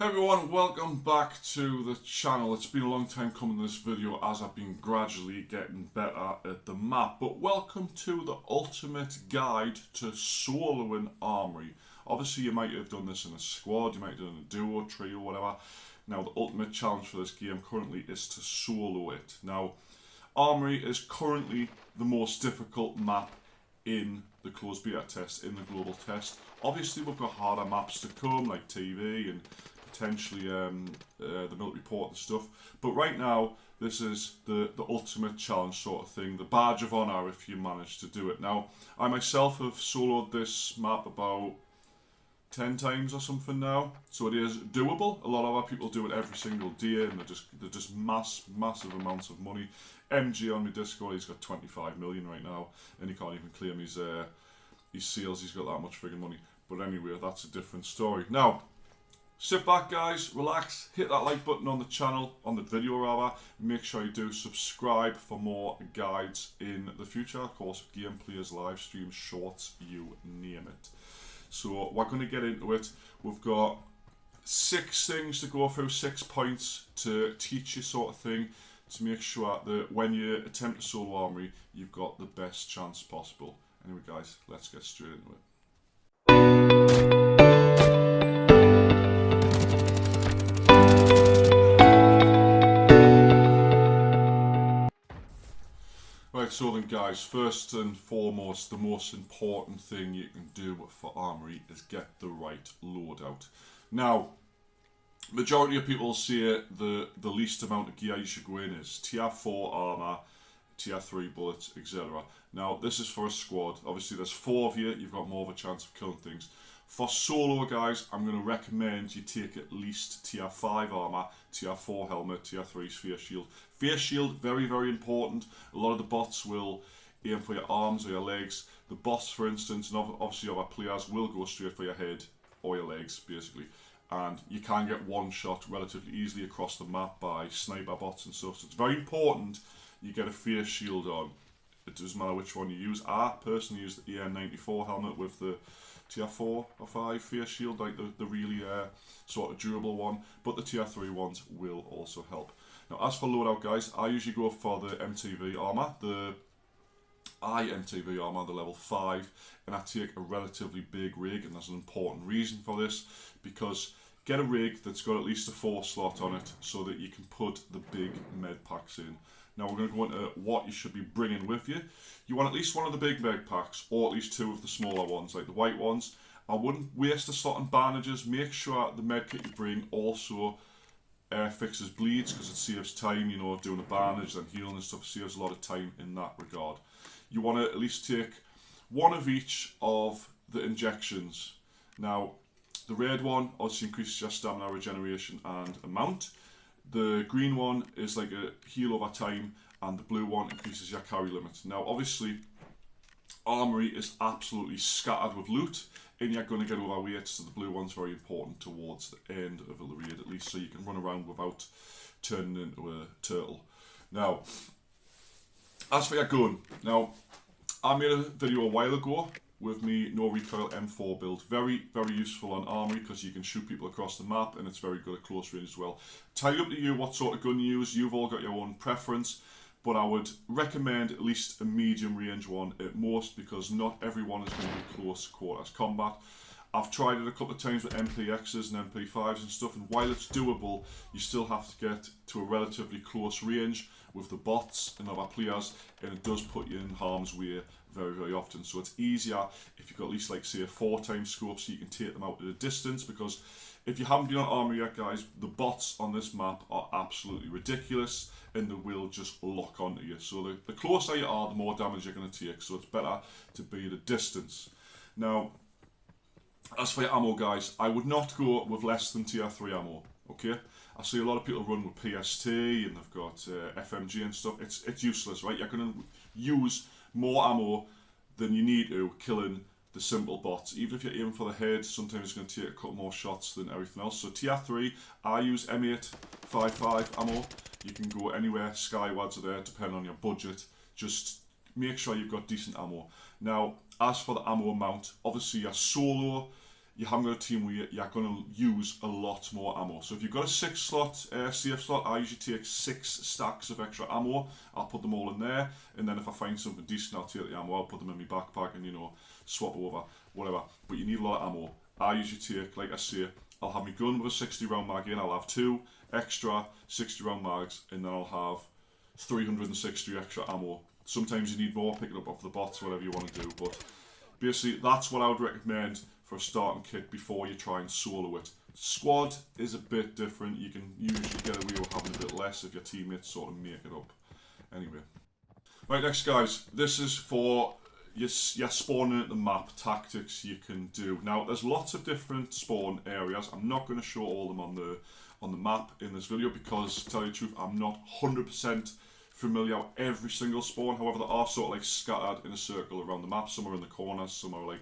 Hey everyone, welcome back to the channel. It's been a long time coming to this video as I've been gradually getting better at the map. But welcome to the ultimate guide to soloing Armory. Obviously you might have done this in a squad, you might have done a duo, trio, whatever. Now the ultimate challenge for this game currently is to solo it. Now Armory is currently the most difficult map in the closed beta test, in the global test. Obviously we've got harder maps to come like TV and potentially the military port and stuff, but right now this is the ultimate challenge sort of thing, the badge of honour if you manage to do it. Now I myself have soloed this map about 10 times or something now, so it is doable. A lot of other people do it every single day and they're just massive amounts of money. MG on my Discord, he's got 25 million right now and he can't even claim his sales, he's got that much friggin' money. But anyway, that's a different story. Now sit back guys, relax, hit that like button on the channel, on the video rather. Make sure you do subscribe for more guides in the future. Of course, gameplays, live streams, shorts, you name it. So we're going to get into it. We've got 6 things to go through, 6 points to teach you sort of thing, to make sure that when you attempt to solo Armory, you've got the best chance possible. Anyway guys, let's get straight into it. Right, so then guys, first and foremost, the most important thing you can do for Armory is get the right loadout. Now, majority of people say the least amount of gear you should go in is tier 4 armor, tier 3 bullets, etc. Now, this is for a squad. Obviously, there's 4 of you, you've got more of a chance of killing things. For solo guys, I'm going to recommend you take at least tier 5 armor, tier 4 helmet, tier 3 sphere shield. Sphere shield, very, very important. A lot of the bots will aim for your arms or your legs. The bots, for instance, and obviously other players will go straight for your head or your legs, basically. And you can get one shot relatively easily across the map by sniper bots and stuff. So it's very important you get a face shield on. It doesn't matter which one you use. I personally use the EN94 helmet with the tier 4 or 5 face shield, like the really sort of durable one, but the tier 3 ones will also help. Now as for loadout guys, I usually go for the MTV armor, the IMTV armor, the level 5, and I take a relatively big rig, and there's an important reason for this, because get a rig that's got at least a 4 slot on it so that you can put the big med packs in. Now we're going to go into what you should be bringing with you. You want at least one of the big med packs, or at least 2 of the smaller ones, like the white ones. I wouldn't waste a slot on bandages. Make sure the med kit you bring also fixes bleeds, because it saves time, you know, doing a bandage and healing and stuff saves a lot of time in that regard. You want to at least take 1 of each of the injections. Now, the red one obviously increases your stamina regeneration and amount. The green one is like a heal over time, and the blue one increases your carry limit. Now obviously Armory is absolutely scattered with loot and you're going to get overweight, so the blue one's very important towards the end of the raid at least, so you can run around without turning into a turtle. Now as for your gun, now I made a video a while ago with me no recoil M4 build. Very, very useful on Armory because you can shoot people across the map and it's very good at close range as well. Tell you up to you what sort of gun you use. You've all got your own preference, but I would recommend at least a medium range one at most, because not everyone is going to be close quarters combat. I've tried it a couple of times with MPXs and MP5s and stuff, and while it's doable, you still have to get to a relatively close range with the bots and other players, and it does put you in harm's way very, very often. So it's easier if you've got at least, like, say, a 4x scope, so you can take them out at a distance, because if you haven't been on Armory yet guys, the bots on this map are absolutely ridiculous and they will just lock onto you. So the closer you are, the more damage you're going to take, so it's better to be at a distance. Now as for your ammo guys, I would not go with less than tier 3 ammo, okay? I see a lot of people run with PST and they've got FMG and stuff. It's useless, right? You're going to use more ammo than you need to killing the simple bots. Even if you're aiming for the head, sometimes it's going to take a couple more shots than everything else. So tier 3, I use M855 ammo. You can go anywhere skywards or there, depending on your budget. Just make sure you've got decent ammo. Now, as for the ammo amount, obviously your solo you haven't got a team where you're going to use a lot more ammo. So if you've got a 6-slot CF slot, I usually take 6 stacks of extra ammo. I'll put them all in there, and then if I find something decent, I'll take the ammo. I'll put them in my backpack and, you know, swap over, whatever. But you need a lot of ammo. I usually take, like I say, I'll have my gun with a 60 round mag in. I'll have 2 extra 60 round mags, and then I'll have 360 extra ammo. Sometimes you need more, pick it up off the bots, whatever you want to do. But basically, that's what I would recommend for a starting kit before you try and solo it. Squad is a bit different. You can usually get away with having a bit less if your teammates sort of make it up. Anyway. Right, next guys, this is for your spawning at the map tactics you can do. Now, there's lots of different spawn areas. I'm not going to show all of them on the map in this video because, to tell you the truth, I'm not 100% familiar with every single spawn. However, they are sort of like scattered in a circle around the map. Some are in the corners, some are like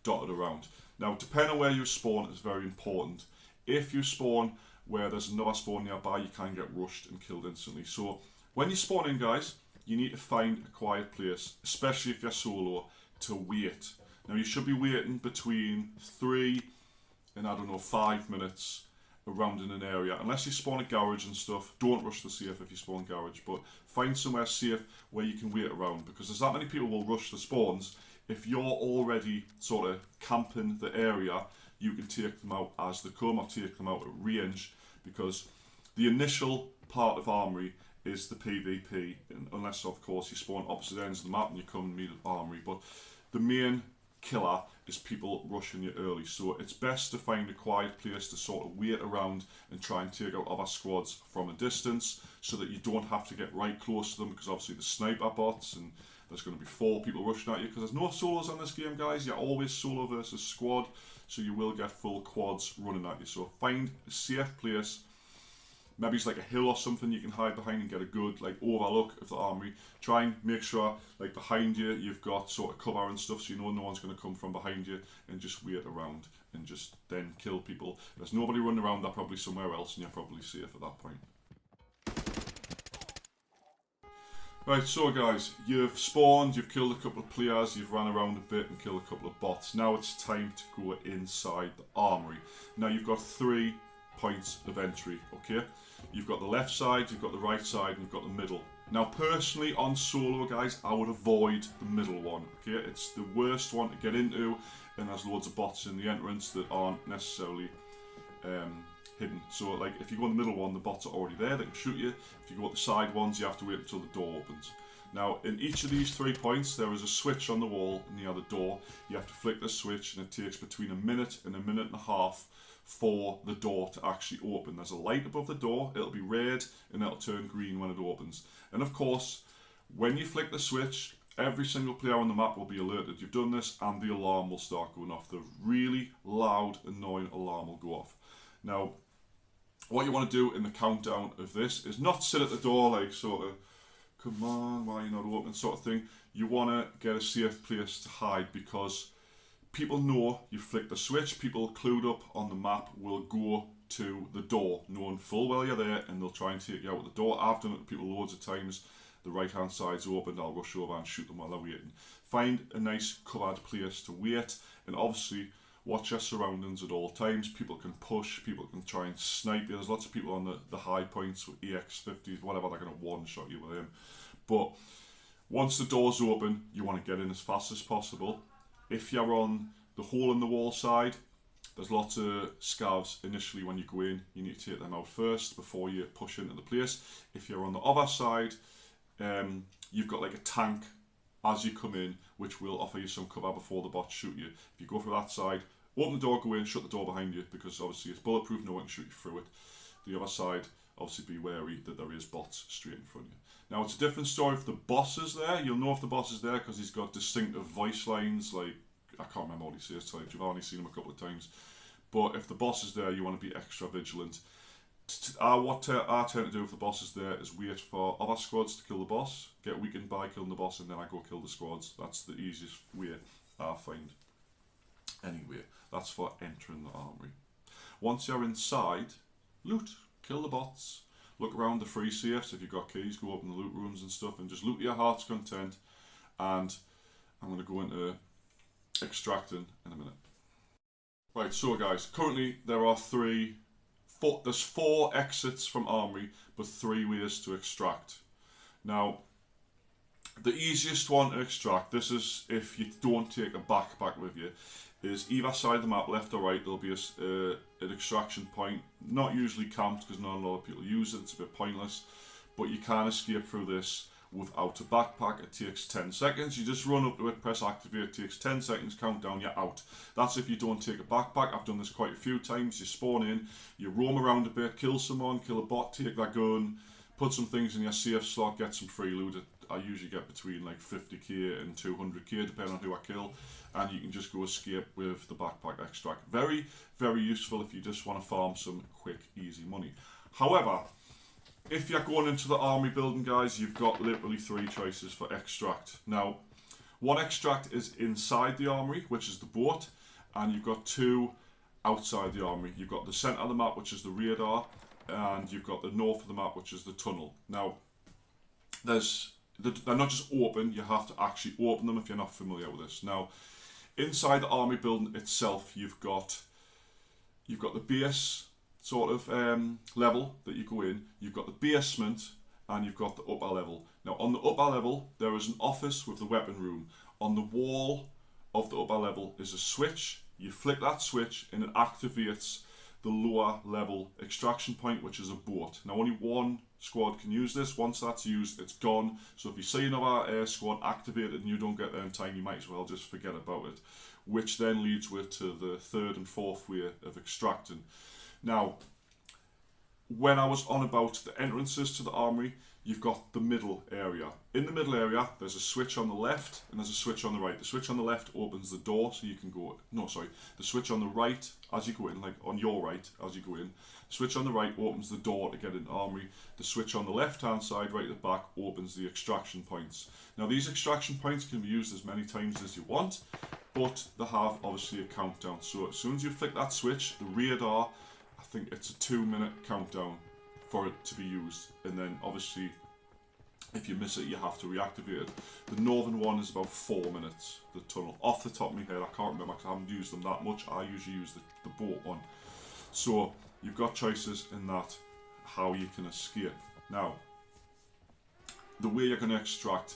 dotted around. Now, depending on where you spawn is very important. If you spawn where there's another spawn nearby, you can get rushed and killed instantly. So when you spawn in, guys, you need to find a quiet place, especially if you're solo, to wait. Now, you should be waiting between 3 and, I don't know, 5 minutes around in an area. Unless you spawn a garage and stuff, don't rush the safe if you spawn garage, but find somewhere safe where you can wait around, because there's that many people will rush the spawns. If you're already sort of camping the area, you can take them out as they come or take them out at range, because the initial part of Armory is the PvP, unless of course you spawn opposite ends of the map and you come and meet at Armory. But the main killer is people rushing you early, so it's best to find a quiet place to sort of wait around and try and take out other squads from a distance, so that you don't have to get right close to them, because obviously the sniper bots and there's going to be 4 people rushing at you, because there's no solos on this game, guys. You're always solo versus squad, so you will get full quads running at you. So find a safe place. Maybe it's like a hill or something you can hide behind and get a good like overlook of the Armory. Try and make sure like behind you you've got sort of cover and stuff, so you know no one's going to come from behind you, and just wait around and just then kill people. If there's nobody running around, they're probably somewhere else and you're probably safe at that point. Right, so guys, you've spawned, you've killed a couple of players, you've ran around a bit and killed a couple of bots. Now it's time to go inside the Armory. Now you've got 3 points of entry, okay? You've got the left side, you've got the right side, and you've got the middle. Now personally, on solo, guys, I would avoid the middle one, okay? It's the worst one to get into, and there's loads of bots in the entrance that aren't necessarily hidden. So like if you go in the middle one, the bots are already there, they can shoot you. If you go at the side ones, you have to wait until the door opens. Now in each of these 3 points, there is a switch on the wall near the door. You have to flick the switch, and it takes between a minute and a half for the door to actually open. There's a light above the door, it'll be red and it'll turn green when it opens. And of course, when you flick the switch, every single player on the map will be alerted you've done this, and the alarm will start going off. The really loud, annoying alarm will go off. Now, what you want to do in the countdown of this is not sit at the door like sort of, come on, why are you not open sort of thing. You want to get a safe place to hide, because people know you flick the switch. People clued up on the map will go to the door, knowing full well you're there, and they'll try and take you out the door. I've done it to people loads of times. The right hand side's open, I'll rush over and shoot them while they're waiting. Find a nice covered place to wait, and obviously watch your surroundings at all times. People can push, people can try and snipe you. There's lots of people on the high points with EX50s, whatever, they're going to one-shot you with them. But once the door's open, you want to get in as fast as possible. If you're on the hole in the wall side, there's lots of scavs initially when you go in. You need to take them out first before you push into the place. If you're on the other side, you've got like a tank as you come in, which will offer you some cover before the bots shoot you. If you go for that side, open the door, go in, shut the door behind you, because obviously it's bulletproof, no one can shoot you through it. The other side, obviously be wary that there is bots straight in front of you. Now it's a different story if the boss is there. You'll know if the boss is there because he's got distinctive voice lines, like, I can't remember what he says, you've only seen him a couple of times. But if the boss is there, you want to be extra vigilant. What I tend to do if the boss is there is wait for other squads to kill the boss, get weakened by killing the boss, and then I go kill the squads. That's the easiest way I find. Anyway, that's for entering the Armory. Once you're inside, loot, kill the bots, look around the free safes. If you've got keys, go open the loot rooms and stuff, and just loot your heart's content. And I'm going to go into extracting in a minute. Right, so guys, currently there's 4 exits from Armory, but 3 ways to extract. Now, the easiest one to extract, this is if you don't take a backpack with you, is either side of the map, left or right, there'll be an extraction point, not usually camped because not a lot of people use it, it's a bit pointless, but you can escape through this without a backpack. It takes 10 seconds, you just run up to it, press activate, it takes 10 seconds, countdown, you're out. That's if you don't take a backpack. I've done this quite a few times. You spawn in, you roam around a bit, kill someone, kill a bot, take that gun, put some things in your safe slot, get some free loot. I usually get between like 50k and 200k depending on who I kill, and you can just go escape with the backpack extract. Very, very useful if you just want to farm some quick, easy money. However, if you're going into the army building, guys, you've got literally 3 choices for extract. Now, one extract is inside the armory, which is the boat, and you've got 2 outside the armory. You've got the centre of the map, which is the radar, and you've got the north of the map, which is the tunnel. Now, they're not just open, you have to actually open them if you're not familiar with this. Now, inside the army building itself, you've got the base sort of level that you go in, you've got the basement, and you've got the upper level. Now, on the upper level, there is an office with the weapon room. On the wall of the upper level is a switch. You flick that switch and it activates the lower level extraction point, which is a boat. Now, only one squad can use this. Once that's used, it's gone. So if you see another squad activated and you don't get there in time, you might as well just forget about it, which then leads to the 3rd and 4th way of extracting. Now, when I was on about the entrances to the armory, you've got the middle area. In the middle area, there's a switch on the left and there's a switch on the right. The switch on the left opens the door so you can go... No, sorry. The switch on the right, as you go in, like on your right, as you go in, the switch on the right opens the door to get into armory. The switch on the left-hand side, right at the back, opens the extraction points. Now, these extraction points can be used as many times as you want, but they have, obviously, a countdown. So as soon as you flick that switch, the radar... I think it's a 2-minute countdown for it to be used, and then obviously if you miss it you have to reactivate it. The northern one is about 4 minutes, the tunnel. Off the top of my head, I can't remember because I haven't used them that much. I usually use the boat one. So you've got choices in that, how you can escape. Now, the way you're going to extract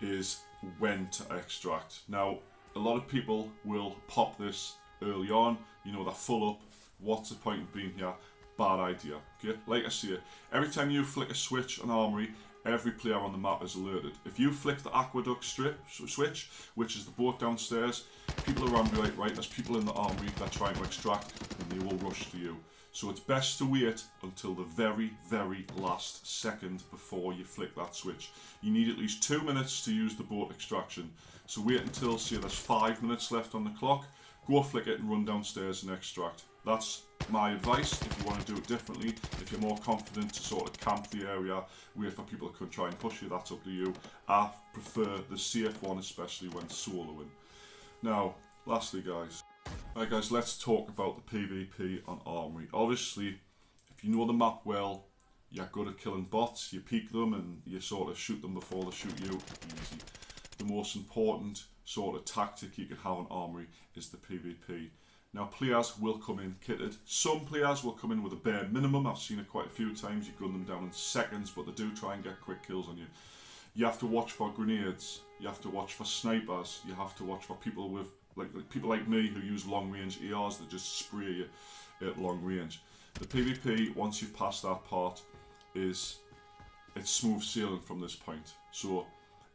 is when to extract. Now, a lot of people will pop this early on, you know, they're full up. What's the point of being here? Bad idea. Okay, like I say, every time you flick a switch on Armory, every player on the map is alerted. If you flick the aqueduct switch, which is the boat downstairs, people around you like, right, there's people in the Armory that are trying to extract, and they will rush to you. So it's best to wait until the very, very last second before you flick that switch. You need at least 2 minutes to use the boat extraction. So wait until, say, there's 5 minutes left on the clock, go flick it and run downstairs and extract. That's my advice. If you want to do it differently, if you're more confident to sort of camp the area, wait for people to come try and push you, that's up to you. I prefer the safe one, especially when soloing. Now, lastly guys, right guys, let's talk about the PvP on Armory. Obviously, if you know the map well, you're good at killing bots, you peek them and you sort of shoot them before they shoot you, easy. The most important sort of tactic you can have on Armory is the PvP. Now, players will come in kitted. Some players will come in with a bare minimum. I've seen it quite a few times. You gun them down in seconds, but they do try and get quick kills on you. You have to watch for grenades. You have to watch for snipers. You have to watch for people with, like people like me who use long range ARs that just spray you at long range. The PvP, once you've passed that part, it's smooth sailing from this point. So,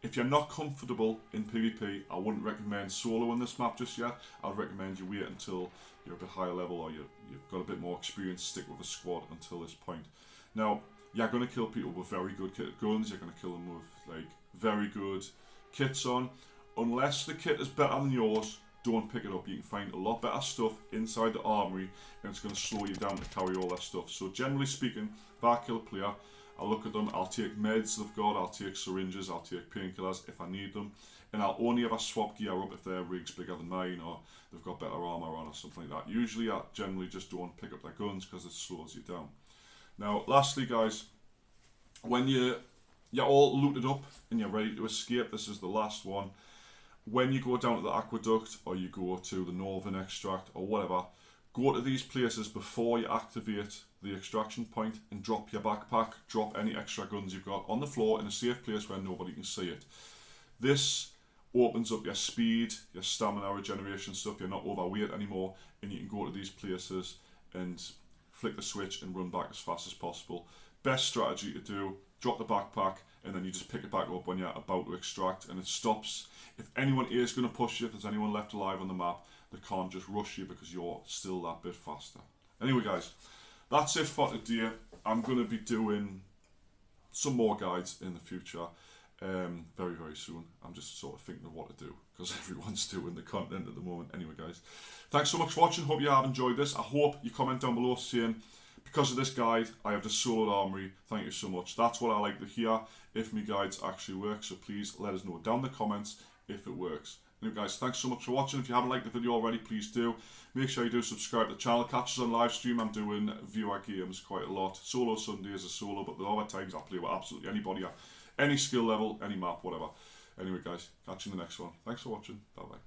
if you're not comfortable in PvP, I wouldn't recommend solo on this map just yet. I'd recommend you wait until you're a bit higher level or you've got a bit more experience, stick with a squad until this point. Now, you're going to kill people with very good kitted guns, you're going to kill them with like very good kits on. Unless the kit is better than yours, don't pick it up. You can find a lot better stuff inside the armory and it's going to slow you down to carry all that stuff. So generally speaking, if I kill a player, I'll look at them, I'll take meds they've got, I'll take syringes, I'll take painkillers if I need them, and I'll only ever swap gear up if their rig's bigger than mine or they've got better armour on or something like that. Usually I generally just don't pick up their guns because it slows you down. Now lastly guys, when you're all looted up and you're ready to escape, this is the last one, when you go down to the aqueduct or you go to the northern extract or whatever, go to these places before you activate the extraction point and drop your backpack, drop any extra guns you've got on the floor in a safe place where nobody can see it. This opens up your speed, your stamina regeneration stuff, you're not overweight anymore, and you can go to these places and flick the switch and run back as fast as possible. Best strategy to do, drop the backpack and then you just pick it back up when you're about to extract, and it stops. If anyone is going to push you, if there's anyone left alive on the map, they can't just rush you because you're still that bit faster. Anyway guys, that's it for today. I'm going to be doing some more guides in the future very, very soon. I'm just sort of thinking of what to do because everyone's doing the content at the moment. Anyway guys, thanks so much for watching. Hope you have enjoyed this. I hope you comment down below saying, because of this guide, I have just soloed Armory. Thank you so much. That's what I like to hear, if my guides actually work. So please let us know down in the comments if it works. Anyway guys, thanks so much for watching. If you haven't liked the video already, please do. Make sure you do subscribe to the channel. Catch us on live stream. I'm doing viewer games quite a lot. Solo Sundays are solo, but the other times I play with absolutely anybody at any skill level, any map, whatever. Anyway guys, catch you in the next one. Thanks for watching. Bye bye.